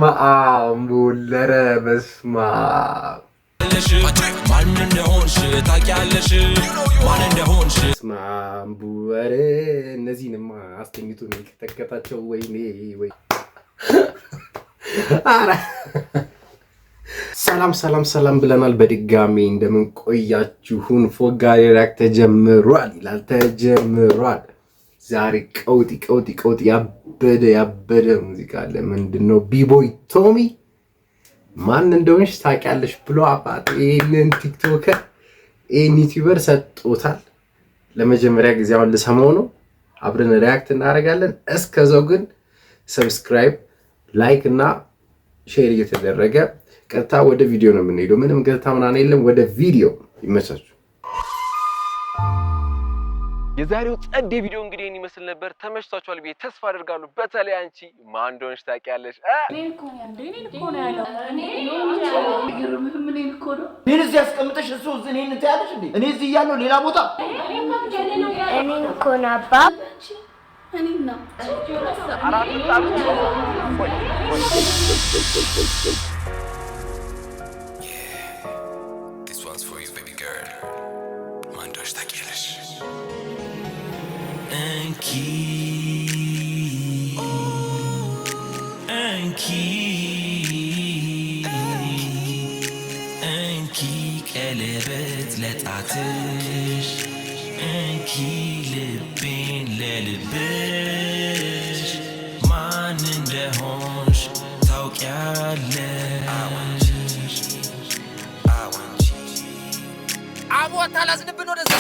ማአምቡለረ በስማ ማን እንደሆንሽ ታውቂያለሽ ማን እንደሆንሽ ማአምቡለረ እነዚህንማ አስተኝቶ ነው ከተከታቸው ወይኔ ወይ አረ ሰላም ብለናል በድጋሚ እንደምን ቆያችሁን ፎጋሪ ራክ ተጀምሯል ይላል ተጀምሯል ዛሬ ቀውጢ ያበደ ሙዚቃ አለ ምንድነው ቢቦይ ቶሚ ማን እንደሆነሽ ታውቂያለሽ ብሎ አባቴ ይሄንን ቲክቶከር ዩቲዩበር ሰጥቶታል ለመጀመሪያ ጊዜ አሁን ልሰማው ነው አብረን ሪአክት እናደርጋለን እስከዛው ግን ሰብስክራይብ ላይክ እና ሼር እየተደረገ ቀጥታ ወደ ቪዲዮ ነው የምንሄደው ምንም ገታ ምናምን የለም ወደ ቪዲዮ ይመቻችሁ የዛሬው ጸዴ ቪዲዮ እንግዲህ እኔ መስል ነበር ተመችቷችኋል ብዬ ተስፋ አደርጋለሁ በተለይ አንቺ ማን እንደሆነሽ ታውቂያለሽ እኔን እዚህ አስቀምጠሽ እሱ እኔን ታያለሽ እንዴ እኔ እዚህ እያለሁ ሌላ ቦታ እኔን እኮ ነው አባ እኔን ነው This one's for you baby girl ማን እንደሆነሽ ታውቂያለሽ እንኪ ቀለበት ለጣትሽ እንኪ ልቤን ለልብሽ ማን እንደሆንሽ ታውቂያለሽ አቦታ ላዝንብን ወደዛ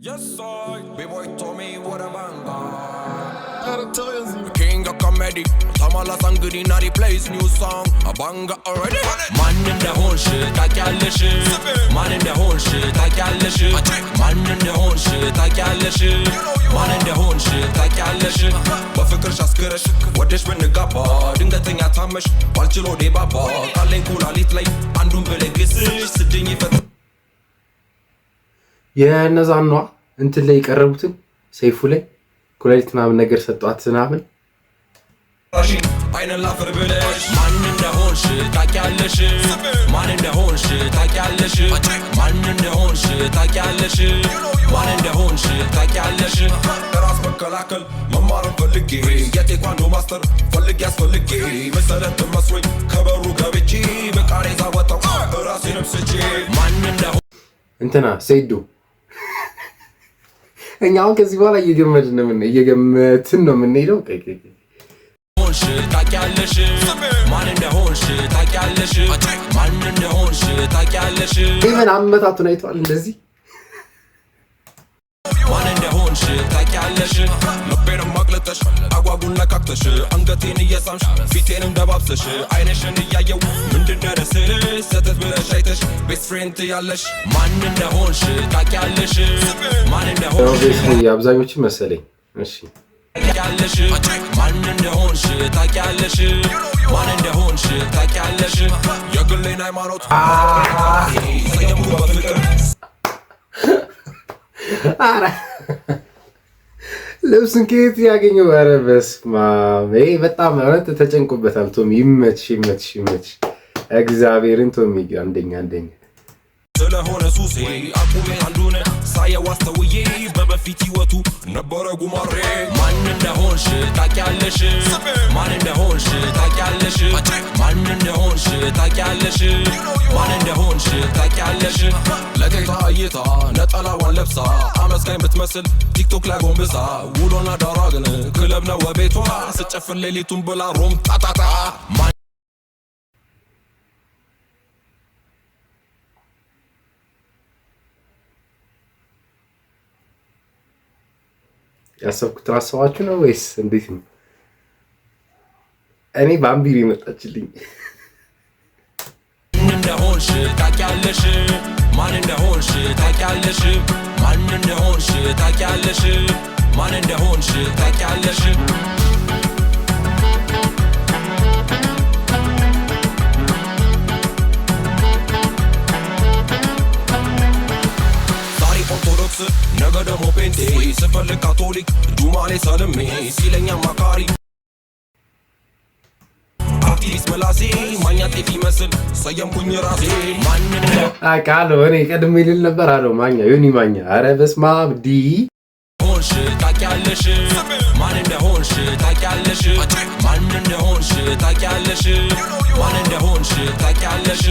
Yes, I, B-boy Tommy, what a banger. The king of comedy, Tamala Sangudi, Nari plays new song. A banger already. Man in the whole shit, ታውቂያለሽ Man in the whole shit, ታውቂያለሽ Man in the whole shit, ታውቂያለሽ Man in the whole shit, ታውቂያለሽ በፍቅርሽ አስክረሽ ወደሽ ብንጋባ ድንገተኛ ታመሽ ባልችሎ ዴባባ ካለኝ ኩላሊት ላይ አንዱን ብለግስሽ ስድኝ ይፈት የነዛኗ እንትን ላይ የቀረቡትን ሰይፉ ላይ ኩላሊት ምናምን ነገር ሰጧት ምናምን አይነን ላፈር ብለሽ ማን እንደሆንሽ ታውቂያለሽ ማን እንደሆንሽ ታውቂያለሽ ማን እንደሆንሽ ታውቂያለሽ ማን እንደሆንሽ ታውቂያለሽ ራስ መከላከል መማርን ፈልጌ የቴኳንዶ ማስተር ፈልጌ አስፈልጌ መሰረት መስሎኝ ከበሩ ገብቼ በቃሬዛ ወጣው ራሴንም ስቼ ማን እንደሆንሽ እንትና ሰይዱ እኛ አሁን ከዚህ በኋላ እየገመትን ነው የምንሄደው ሆንሽ ታውቂያለሽ ማን እንደሆንሽ ታውቂያለሽ ማን እንደሆንሽ ታውቂያለሽ ኢቨን አመታቱን አይተዋል እንደዚህ ማን እንደሆንሽ ታውቂያለሽ ልቤንም አቅልጠሽ አጓጉን ነካክተሽ አንገቴን እየሳምሽ ፊቴንም ደባብሰሽ አይነሽን እያየው ምንድነው ደስልሽ ሰተት ብለሽ አይተሽ ቤስት ፍሬንድ ያለሽ ማን እንደሆንሽ ታውቂያለሽ ማን እንደሆንሽ አብዛኞቹ መሰለኝ እሺ ታውቂያለሽ ማን እንደሆንሽ ታውቂያለሽ ማን እንደሆንሽ ታውቂያለሽ የግሌን ሃይማኖት ሰየምኩ በፍቅር አረ ልብስን ከየት ያገኘው ኧረ በስመ አብ በጣም ማለት ተጨንቆበታል ቶሚ ይመችሽ እግዚአብሔርን ቶሚ አንደኛ ስለሆነ ሱሴ አቁሜ አንዱን ሳየው አስተውዬ በበፊት ህይወቱ ነበረ ጉማሬ ማን እንደሆንሽ ታውቂያለሽ ማን እንደሆንሽ ታውቂያለሽ ማን እንደሆንሽ ታውቂያለሽ ማን እንደሆንሽ ታውቂያለሽ ለቴታ እይታ ነጠላዋን ለብሳ አመስጋኝ ብትመስል ቲክቶክ ላይ ጎንብሳ ውሎና ዳሯ ግን ክለብ ነው ቤቷ ስጨፍር ሌሊቱን ብላ ሮም ጣጣጣ ያሰብኩት ራስዋችሁ ነው ወይስ እንዴት ነው እኔ ባምቢሪ መጣችልኝ እንደሆንሽ ታውቂያለሽ ማን እንደሆንሽ ታውቂያለሽ ማን እንደሆንሽ ታውቂያለሽ ማን እንደሆንሽ ታውቂያለሽ ነገ ደግሞ ፔንቴ ስፈልግ ካቶሊክ ዱማሌ ሰልሜ ሲለኛ ማካሪ ኪስ ምላሴ ማኛ ጤፍ ይመስል ሰየምኩኝ ራሴ ማንን አቃሎ እኔ ቀድሜ ልል ነበር አለው ማኛ ዮኒ ማኛ አረ በስመ አብ ዲ ሆንሽ ታውቂያለሽ ማን እንደሆንሽ ታውቂያለሽ ማን እንደሆንሽ ታውቂያለሽ ማን እንደሆንሽ ታውቂያለሽ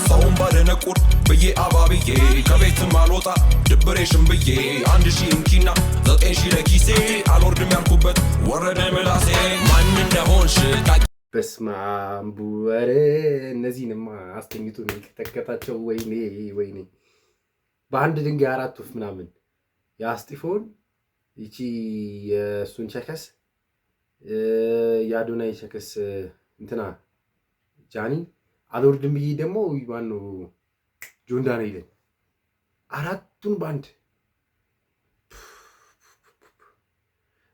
ሰውን ባደነቁር ብዬ አባብዬ ከቤትም አልወጣ ድብሬሽም ብዬ 1000 እንኪና 9000 ለኪሴ አልወርድም ያልኩበት ወረደ ምላሴ ማን እንደሆንሽ በስመ አብ ወረ እነዚህንማ አስተኝቶ ነው የተከታቸው ወይኔ በአንድ ድንጋይ 4 ወፍ ምናምን የአስጢፎን ይቺ የሱን ቸከስ የአዶናይ ቸከስ እንትና ጃኒ አልወርድም ብዬ ደግሞ ማነው ጆንዳና ይለን 4ቱን ባንድ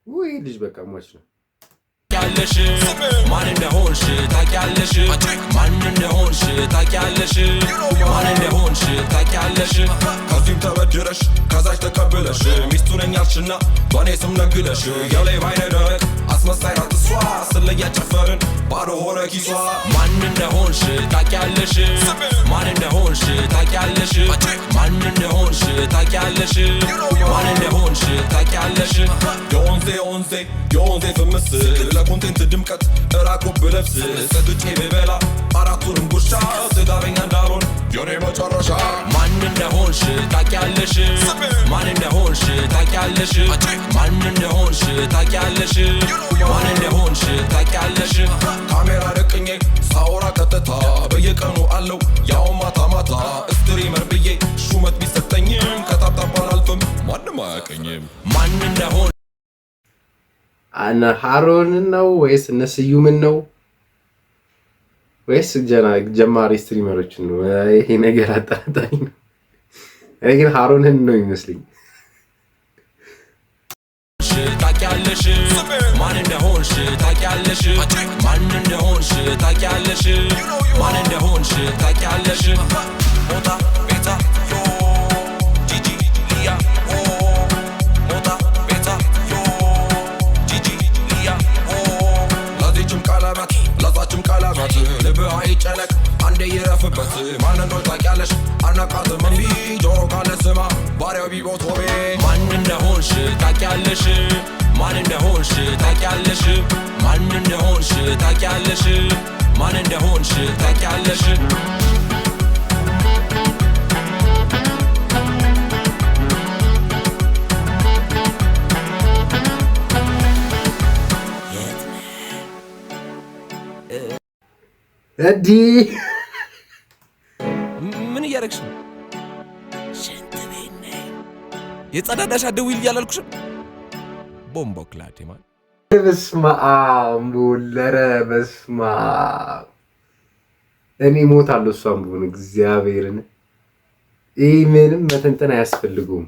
ወይ ልጅ በቃ ሟች ነው ታውቂያለሽ ማን እንደሆንሽ ታውቂያለሽ ማን እንደሆንሽ ታውቂያለሽ ማን እንደሆንሽ ታውቂያለሽ ከዚህም ተበድረሽ ከዛች ተቀብለሽ ሚስቱ ነኝ አልሽና በእኔ ስም ነግደሽ የላይ ባይነ ደረቅ አስመሳይ ናት እሷ ስለያ ጨፈርን ባዶ ሆነ ኪሷ ማን እንደሆንሽ ታውቂያለሽ ማን እንደሆንሽ ታውቂያለሽ ማን እንደሆንሽ ታውቂያለሽ ማን እንደሆንሽ ታውቂያለሽ የወንዜ ፍምስ ለኮንቴንት ድምቀት እራቁብ ብለብስ ሰግጬ ብበላ 4ቱንም ጉርሻ ስጋበኛ እንዳልሆን የኔ መጨረሻ ማን እንደሆንሽ ታውቂያለሽ ማን እንደሆንሽ ታውቂያለሽ ማን እንደሆንሽ ታውቂያለሽ ማን እንደሆንሽ ታውቂያለሽ ካሜራ ደቅኜ ሳወራ ቀጥታ በየቀኑ አለው ያው ማታ ማታ ስትሪመር ብዬ ሹመት ቢሰጠኝም ከታብታብ አላልፍም ማንም አያውቀኝም ማን እንደሆን አነ ሃሮንን ነው ወይስ እነ ስዩምን ነው ወይስ ጀማሪ ስትሪመሮችን ነው? ይሄ ነገር አጣጣኝ ነው። እኔ ግን ሃሮንን ነው ይመስልኝ። ታውቂያለሽ ማን እንደሆንሽ ታውቂያለሽ ማን እንደሆንሽ ታውቂያለሽ ማን እንደሆንሽ ታውቂያለሽ ሞታ ቤታ ዮ ጂጂ ሊያ ሞታ ቤታ ዮ ጂጂ ሊያ ለዚችም ቀለበት ለዛችም ቀለበት ልብህ አይጨነቅ አንዴ ይረፍበት ማን እንደሆንሽ ታውቂያለሽ አናቃትም እምቢ ጆሮ ካለ ስማ ባሪያው ቢቦት ሆቤ ማን እንደሆንሽ ታውቂያለሽ ማን እንደሆንሽ ታውቂያለሽ ማን እንደሆንሽ ታውቂያለሽ ማን እንደሆንሽ ታውቂያለሽ እዲ ምን እያደረግሽ ነው? ሽንት ቤት ነኝ። የጸዳዳሽ አትደውይልኝ እያላልኩሽም ቦምቦ ክላቴ ማን በስመ አብ ኧረ በስመ አብ እኔ እሞታለሁ እሷም ብሆን እግዚአብሔርን ይህ ምንም መተንተን አያስፈልገውም።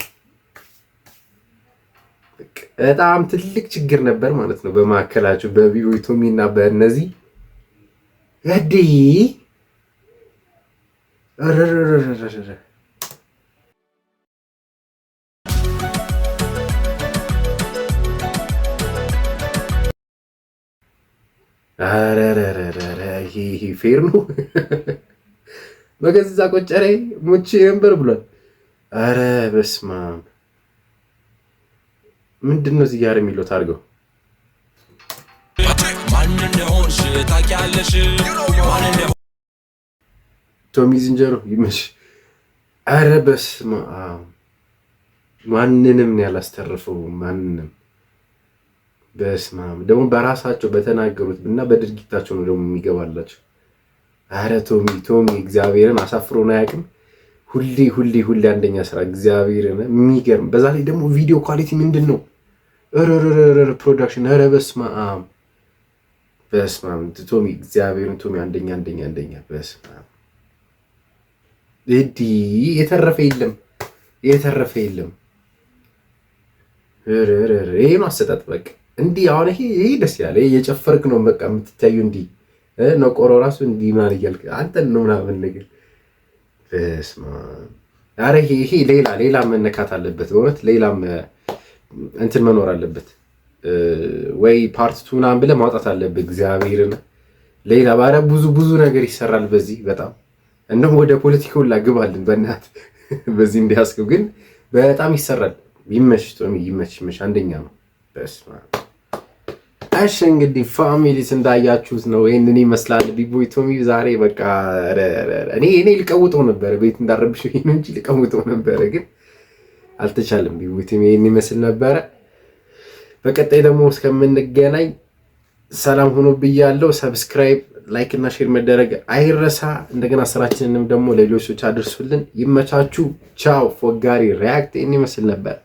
በጣም ትልቅ ችግር ነበር ማለት ነው በማዕከላቸው በቢዮቶሚ እና በእነዚህ እዲ ይሄ ፌር ነው። በገዛ ቆጨሬ ሙቼ ነበር ብሏል። አረ በስመ አብ ምንድን ነው እዚህ ጋር የሚለው ታርገው ማን እንደሆንሽ ታውቂያለሽ ማን እንደሆንሽ ቶሚ ዝንጀሮ ይመሽ። አረ በስመ አብ ማንንም ያላስተረፈው ማንንም በስመ አብ ደግሞ በራሳቸው በተናገሩት እና በድርጊታቸው ነው ደግሞ የሚገባላቸው። አረ ቶሚ እግዚአብሔርን አሳፍሮን አያውቅም። ሁሌ አንደኛ ስራ እግዚአብሔርን የሚገርም። በዛ ላይ ደግሞ ቪዲዮ ኳሊቲ ምንድን ነው ፕሮዳክሽን። አረ በስመ አብ ቶሚ እግዚአብሔርን ቶሚ አንደኛ በስመ አብ እዲ የተረፈ የለም። ይሄ ነው አሰጣጥ በቃ እንዲህ አሁን ይሄ ደስ ያለ እየጨፈርክ ነው በቃ የምትታዩ እንዲህ ነቆሮ ራሱ እንዲህ ምናምን እያልክ አንተን ነው ምናምን ነገር በስመ አብ። ኧረ ይሄ ሌላ መነካት አለበት በእውነት ሌላም እንትን መኖር አለበት ወይ ፓርት 2 ምናምን ብለህ ማውጣት አለብህ እግዚአብሔርን። ሌላ ባረ ብዙ ነገር ይሰራል በዚህ በጣም እንደውም ወደ ፖለቲካው ላግባልን በእናት በዚህ እንዲያስከው ግን በጣም ይሰራል። ይመች ቶሚ ይመች አንደኛ ነው። በስመ አብ። እሺ እንግዲህ ፋሚሊስ እንዳያችሁት ነው ይሄንን ይመስላል ቢቦይ ቶሚ ዛሬ በቃ እኔ ልቀውጠው ነበር ቤት እንዳረብሽ ይሄን እንጂ ልቀውጠው ነበር ግን አልተቻለም። ቢቦይ ቶሚ ይሄን ይመስል ነበር። በቀጣይ ደግሞ እስከምንገናኝ ሰላም ሆኖ ብያለሁ። ሰብስክራይብ ላይክ እና ሼር መደረግ አይረሳ። እንደገና ስራችንንም ደግሞ ለሌሎች አድርሱልን። ይመቻችሁ። ቻው። ፎጋሪ ሪያክት ይሄን ይመስል ነበር።